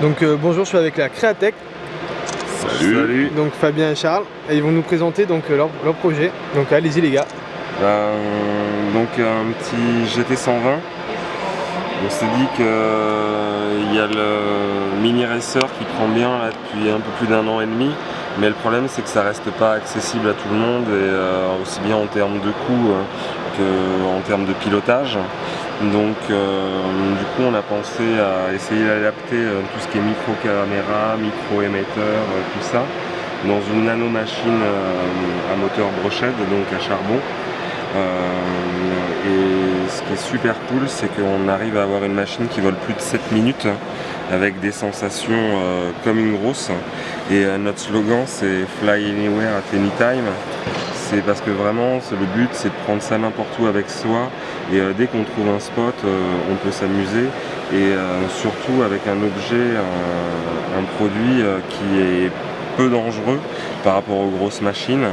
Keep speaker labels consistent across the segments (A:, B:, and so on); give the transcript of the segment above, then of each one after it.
A: Donc bonjour, je suis avec la Créatech.
B: Salut.
A: Donc Fabien et Charles, et ils vont nous présenter donc leur projet. Donc allez-y les gars.
B: Donc un petit GT120. On s'est dit qu'il y a le Mini Racer qui prend bien là, depuis un peu plus d'1 an et demi. Mais le problème c'est que ça reste pas accessible à tout le monde, et aussi bien en termes de coût qu'en termes de pilotage. Donc du coup on a pensé à essayer d'adapter tout ce qui est micro-caméra, micro-émetteur, tout ça, dans une nano-machine à moteur brochette, donc à charbon. Et ce qui est super cool, c'est qu'on arrive à avoir une machine qui vole plus de 7 minutes avec des sensations comme une grosse. Et notre slogan c'est Fly Anywhere at Any Time. C'est parce que vraiment le but c'est de prendre ça n'importe où avec soi, et dès qu'on trouve un spot on peut s'amuser, et surtout avec un objet, un produit qui est peu dangereux par rapport aux grosses machines,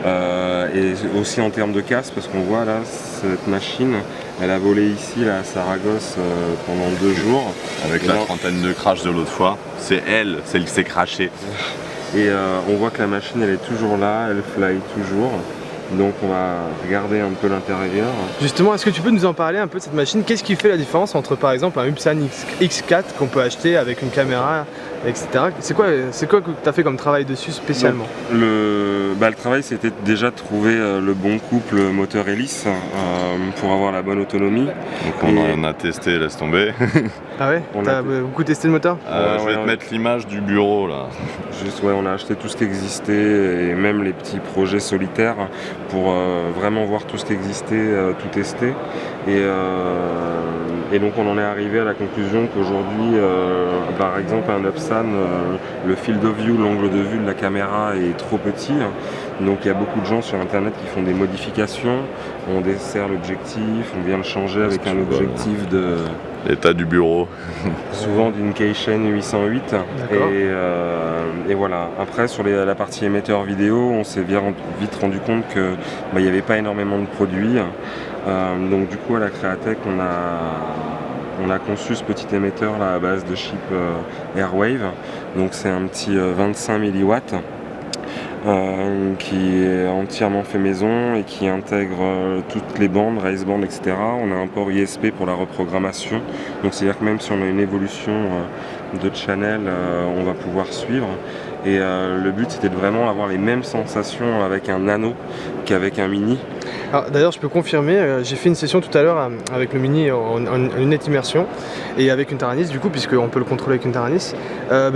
B: et aussi en termes de casse, parce qu'on voit là cette machine elle a volé ici là, à Saragosse pendant 2 jours.
C: Avec la trentaine de crash de l'autre fois, c'est elle, celle qui s'est crashée.
B: Et on voit que la machine elle est toujours là, elle fly toujours. Donc on va regarder un peu l'intérieur.
A: Justement, est-ce que tu peux nous en parler un peu de cette machine? Qu'est-ce qui fait la différence entre par exemple un Upsan X4 qu'on peut acheter avec une caméra, etc. C'est quoi que tu as fait comme travail dessus spécialement?
B: Donc, le travail c'était déjà de trouver le bon couple moteur-hélice pour avoir la bonne autonomie.
C: Donc on en a testé, laisse tomber.
A: Ah ouais? T'as beaucoup testé le moteur?
C: Je vais te mettre l'image du bureau là.
B: Juste ouais, on a acheté tout ce qui existait, et même les petits projets solitaires, pour vraiment voir tout ce qui existait, tout tester. Et donc on en est arrivé à la conclusion qu'aujourd'hui, par exemple un Upsan, le field of view, l'angle de vue de la caméra est trop petit. Donc il y a beaucoup de gens sur internet qui font des modifications, on dessert l'objectif, on vient le changer avec un objectif de...
C: L'état du bureau.
B: Souvent d'une Keishen 808. Et voilà. Après sur la partie émetteur vidéo, on s'est vite rendu compte qu'il n'y avait pas énormément de produits. Donc du coup à la Créatech on a conçu ce petit émetteur là à base de chip Airwave. Donc c'est un petit 25 mW. Qui est entièrement fait maison et qui intègre toutes les bandes, race band, etc. On a un port ISP pour la reprogrammation, donc c'est à dire que même si on a une évolution de channel, on va pouvoir suivre. Et le but c'était de vraiment avoir les mêmes sensations avec un nano qu'avec un mini.
A: D'ailleurs je peux confirmer, j'ai fait une session tout à l'heure avec le mini en lunette immersion et avec une Taranis du coup, puisqu'on peut le contrôler avec une Taranis.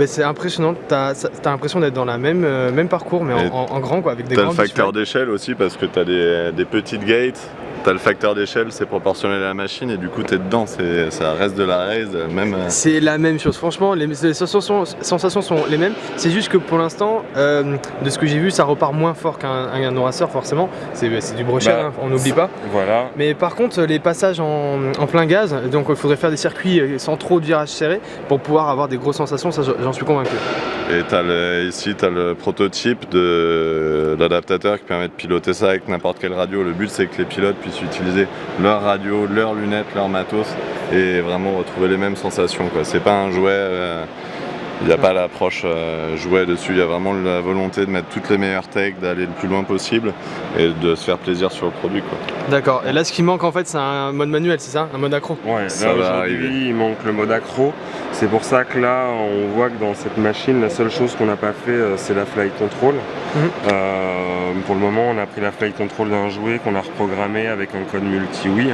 A: C'est impressionnant, t'as l'impression d'être dans la même parcours mais en grand quoi, avec des grands.
C: T'as le facteur d'échelle aussi parce que t'as des petites gates. T'as le facteur d'échelle, c'est proportionnel à la machine et du coup t'es dedans, ça reste de la race, même...
A: C'est la même chose, franchement, les sensations sont les mêmes, c'est juste que pour l'instant, de ce que j'ai vu, ça repart moins fort qu'un no-racer forcément, c'est du brochet, on n'oublie pas.
B: Voilà.
A: Mais par contre, les passages en plein gaz, donc il faudrait faire des circuits sans trop de virages serrés pour pouvoir avoir des grosses sensations, ça j'en suis convaincu.
C: Et ici t'as le prototype de l'adaptateur qui permet de piloter ça avec n'importe quelle radio. Le but c'est que les pilotes puissent utiliser leur radio, leurs lunettes, leur matos et vraiment retrouver les mêmes sensations quoi. C'est pas un jouet, il n'y a pas l'approche jouet dessus, il y a vraiment la volonté de mettre toutes les meilleures techs, d'aller le plus loin possible et de se faire plaisir sur le produit quoi.
A: D'accord, et là ce qui manque en fait c'est un mode manuel, c'est ça? Un mode accro?
B: Ouais,
C: ça va arriver.
B: Il manque le mode accro. C'est pour ça que là on voit que dans cette machine la seule chose qu'on n'a pas fait c'est la flight control. Pour le moment on a pris la flight control d'un jouet qu'on a reprogrammé avec un code multi-Wii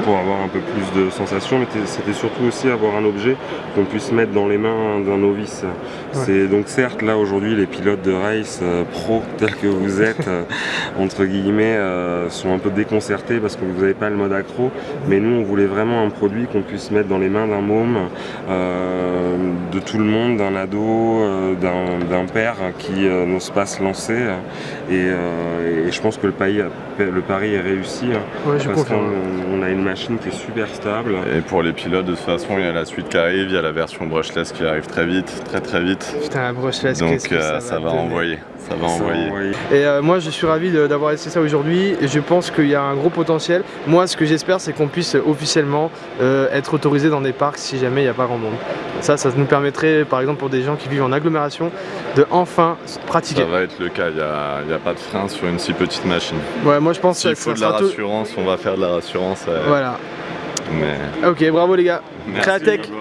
B: pour avoir un peu plus de sensations, mais c'était surtout aussi avoir un objet qu'on puisse mettre dans les mains d'un novice. C'est donc certes là aujourd'hui les pilotes de race pro tels que vous êtes entre guillemets sont un peu déconcertés parce que vous n'avez pas le mode accro, mais nous on voulait vraiment un produit qu'on puisse mettre dans les mains d'un môme, de tout le monde, d'un ado, d'un père qui n'ose pas se lancer, et je pense que le pari est réussi parce qu'on a une machine qui est super stable.
C: Et pour les pilotes de toute façon il y a la suite qui arrive, il y a la version brushless qui arrive très vite, très vite.
A: Putain, la brushless,
C: donc ça va envoyer.
A: Et moi je suis ravi d'avoir essayé ça aujourd'hui et je pense qu'il y a un gros potentiel. Moi ce que j'espère c'est qu'on puisse officiellement être autorisé dans des parcs si jamais il n'y a pas grand monde. Ça nous permettrait, par exemple pour des gens qui vivent en agglomération, de enfin pratiquer.
C: Ça va être le cas, il n'y a pas de frein sur une si petite machine.
A: Ouais, moi je pense
C: S'il
A: que
C: faut de la rassurance, on va faire de la rassurance.
A: Voilà.
C: Mais...
A: Ok, bravo les gars.
C: Merci,
A: Créatech.
C: Hugo.